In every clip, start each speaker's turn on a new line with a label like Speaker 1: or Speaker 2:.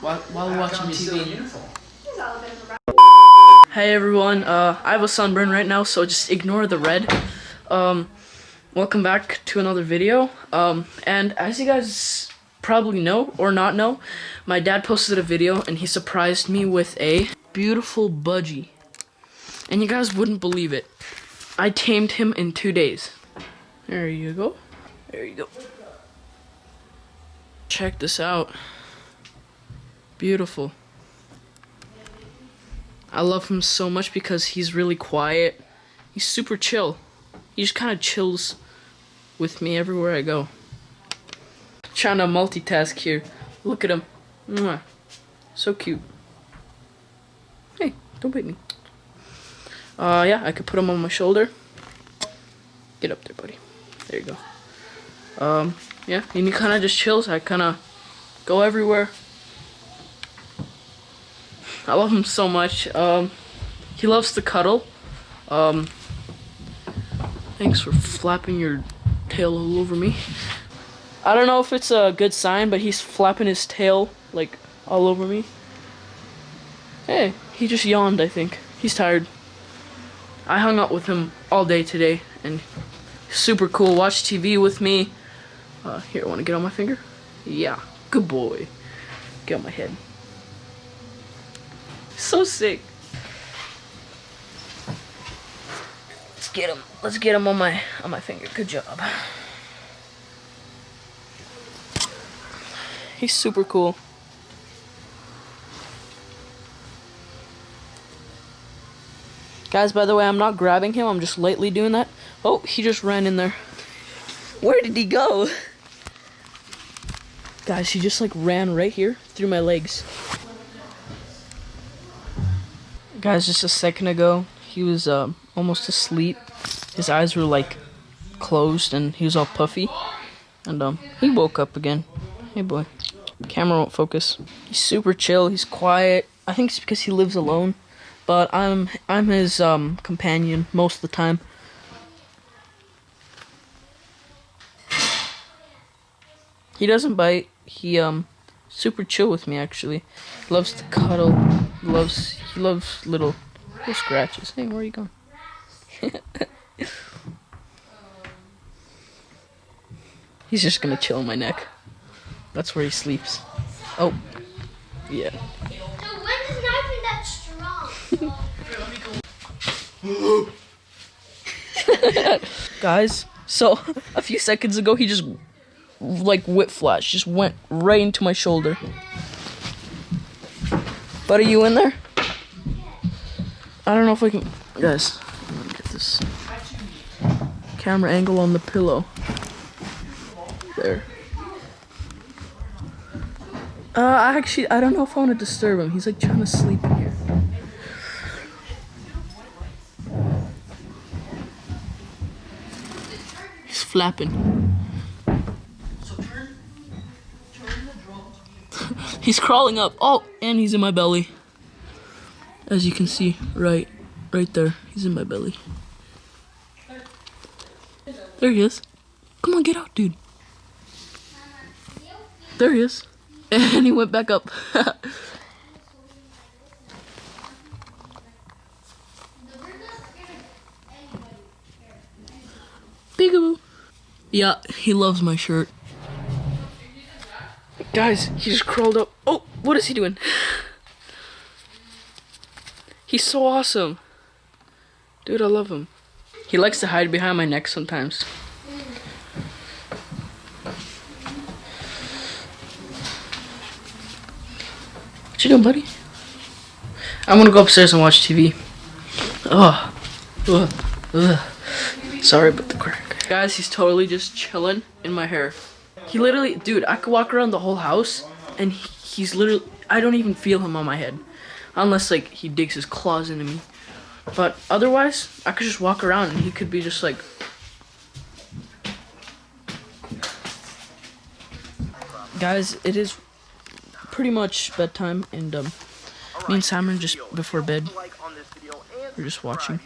Speaker 1: while watching TV. Hey everyone, I have a sunburn right now, so just ignore the red. Welcome back to another video. And as you guys probably know or not know, my dad posted a video and he surprised me with a beautiful budgie. And you guys wouldn't believe it. I tamed him in 2 days. There you go. There you go. Check this out. Beautiful. I love him so much because he's really quiet. He's super chill. He just kind of chills with me everywhere I go. Trying to multitask here. Look at him. Mwah. So cute. Hey, don't bite me. Yeah, I could put him on my shoulder. Get up there, buddy. There you go. Yeah, and he kind of just chills. I kind of go everywhere. I love him so much. He loves to cuddle. Thanks for flapping your tail all over me. I don't know if it's a good sign, but he's flapping his tail like all over me. Hey, he just yawned, I think. He's tired. I hung out with him all day today, and super cool. Watched TV with me. Here, want to get on my finger? Yeah, good boy. Get on my head. So sick. Let's get him. Let's get him on my finger. Good job. He's super cool. Guys, by the way, I'm not grabbing him. I'm just lightly doing that. Oh, he just ran in there. Where did he go? Guys, he just like ran right here through my legs. Guys, just a second ago, he was almost asleep. His eyes were like closed and he was all puffy. And he woke up again. Hey boy. Camera won't focus. He's super chill, he's quiet. I think it's because he lives alone. But I'm his companion most of the time. He doesn't bite. He super chill with me actually. Loves to cuddle. He loves little scratches. Hey, where are you going? He's just gonna chill on my neck. That's where he sleeps. Oh, yeah.
Speaker 2: So when is knifing that strong?
Speaker 1: Guys, so a few seconds ago he just like whiplash, just went right into my shoulder. But are you in there? I don't know if I can. Guys, I'm gonna get this camera angle on the pillow. There. Actually, I don't know if I want to disturb him. He's like trying to sleep in here. He's flapping. He's crawling up. Oh, and he's in my belly. As you can see, right there. He's in my belly. There he is. Come on, get out, dude. There he is. And he went back up. Peekaboo. Yeah, he loves my shirt. Guys, he just crawled up. Oh, what is he doing? He's so awesome. Dude, I love him. He likes to hide behind my neck sometimes. What you doing, buddy? I'm gonna go upstairs and watch TV. Sorry about the crack. Guys, he's totally just chilling in my hair. He literally, dude, I could walk around the whole house and he's literally, I don't even feel him on my head. Unless, like, he digs his claws into me. But otherwise, I could just walk around and he could be just like... Guys, it is pretty much bedtime, and me and Simon just before bed, we're just watching.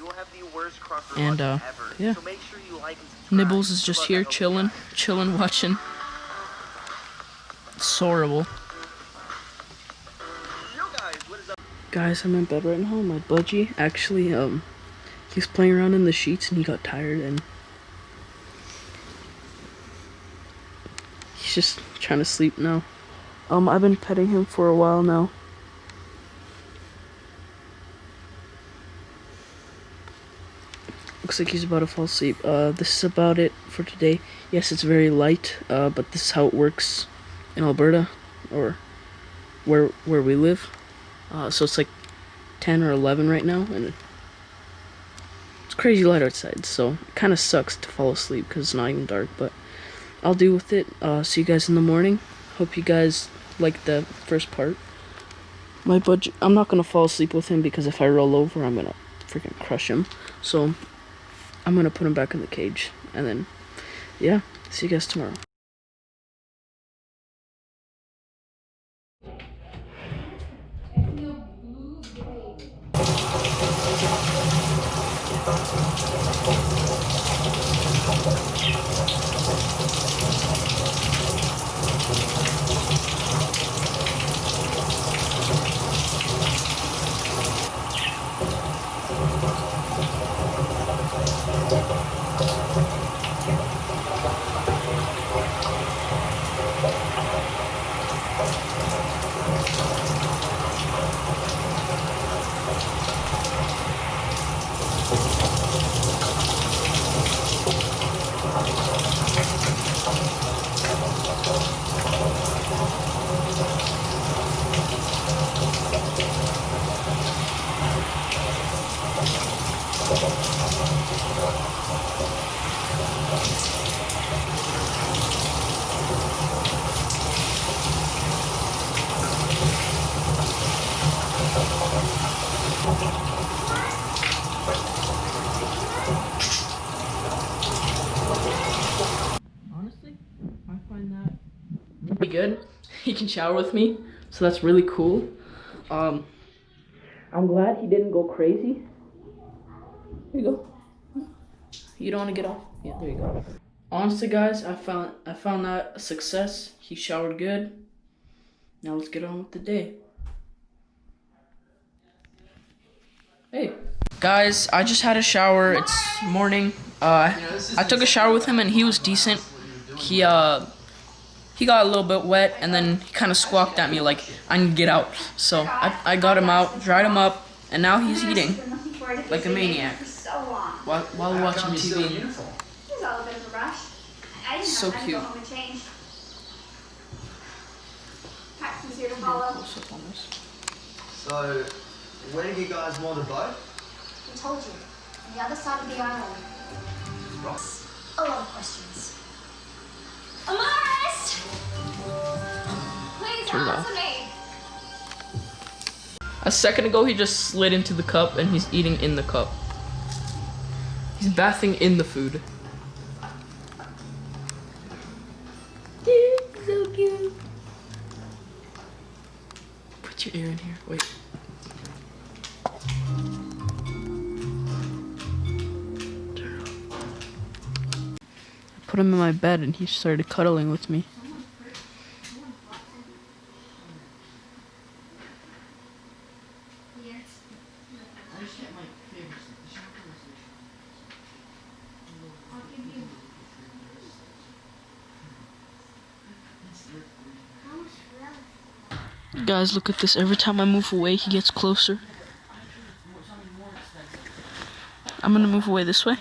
Speaker 1: And, yeah. Nibbles is just here, chilling, watching. It's so horrible. Guys, I'm in bed right now. My budgie actually, he's playing around in the sheets and he got tired and he's just trying to sleep now. I've been petting him for a while now. Looks like he's about to fall asleep. This is about it for today. Yes, it's very light, but this is how it works in Alberta, or where we live. So it's like 10 or 11 right now, and it's crazy light outside, so it kind of sucks to fall asleep because it's not even dark, but I'll deal with it. See you guys in the morning. Hope you guys like the first part. My budget, I'm not gonna fall asleep with him because if I roll over, I'm gonna freaking crush him. So I'm gonna put him back in the cage, and then, yeah, see you guys tomorrow. Honestly, I find that really good. He can shower with me, so that's really cool. I'm glad he didn't go crazy. Here you go. You don't want to get off? Yeah, there you go. Honestly, guys, I found that a success. He showered good. Now let's get on with the day. Hey. Guys, I just had a shower. It's morning. I took a shower with him and he was decent. He got a little bit wet and then he kind of squawked at me like, I need to get out. So I got him out, dried him up, and now he's eating like a maniac while watching TV.
Speaker 2: He's all a bit of a rush. I didn't
Speaker 1: So
Speaker 2: have time to
Speaker 1: cute.
Speaker 2: go home and change. Paxton's here to follow.
Speaker 1: Close up on this.
Speaker 3: So, where do you guys want to vote?
Speaker 2: I told you, on the other side of the island.
Speaker 3: Ross.
Speaker 2: A lot of questions. Amaris! Please
Speaker 1: Turn it off.
Speaker 2: answer me.
Speaker 1: A second ago, he just slid into the cup and he's eating in the cup. He's bathing in the food. So cute. Put your ear in here. Wait. Turn it off. I put him in my bed and he started cuddling with me. Guys, look at this. Every time I move away, he gets closer. I'm gonna move away this way.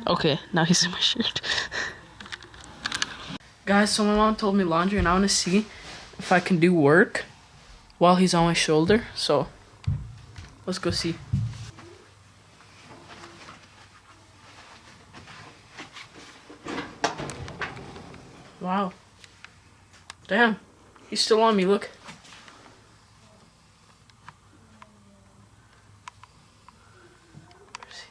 Speaker 1: Okay, now he's in my shirt. Guys, so my mom told me laundry and I want to see if I can do work while he's on my shoulder. So, let's go see. Wow. Damn. He's still on me, look. Where is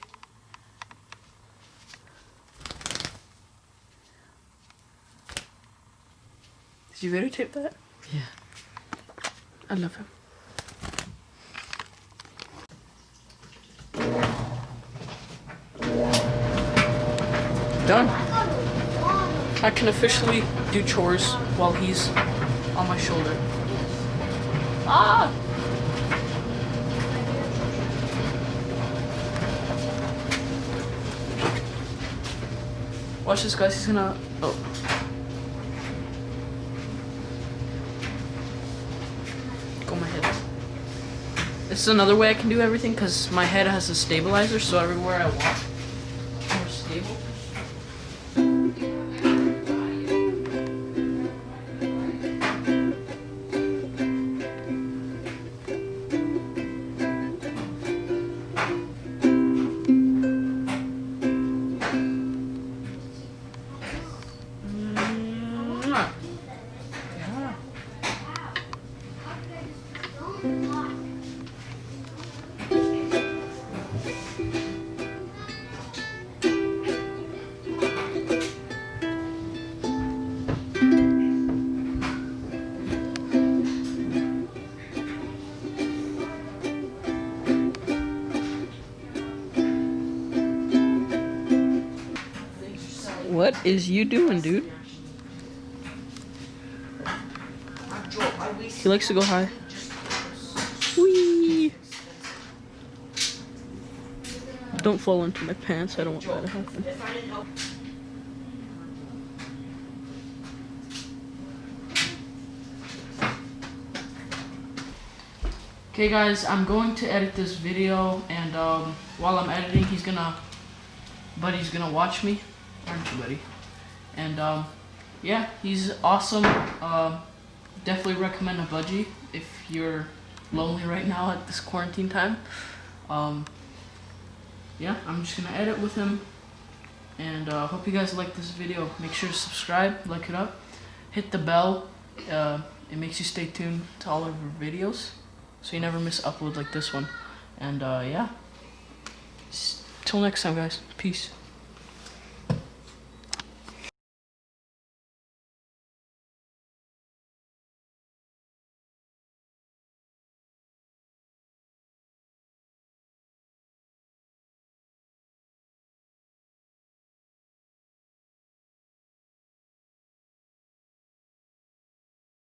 Speaker 1: he? Did you videotape that?
Speaker 4: Yeah.
Speaker 1: I love him. Done. I can officially do chores while he's on my shoulder. Ah! Watch this, guys. He's gonna. Oh. Go my head. This is another way I can do everything because my head has a stabilizer, so everywhere I walk, it's more stable. What is you doing, dude? He likes to go high. Whee! Don't fall into my pants. I don't want that to happen. Okay, guys, I'm going to edit this video, and while I'm editing, Buddy's gonna watch me. Aren't you, buddy? And yeah, he's awesome. Definitely recommend a budgie if you're lonely right now at this quarantine time. Yeah, I'm just gonna edit with him, and hope you guys like this video. Make sure to subscribe, like it up, hit the bell. It makes you stay tuned to all of our videos, so you never miss an upload like this one. And yeah, till next time, guys. Peace.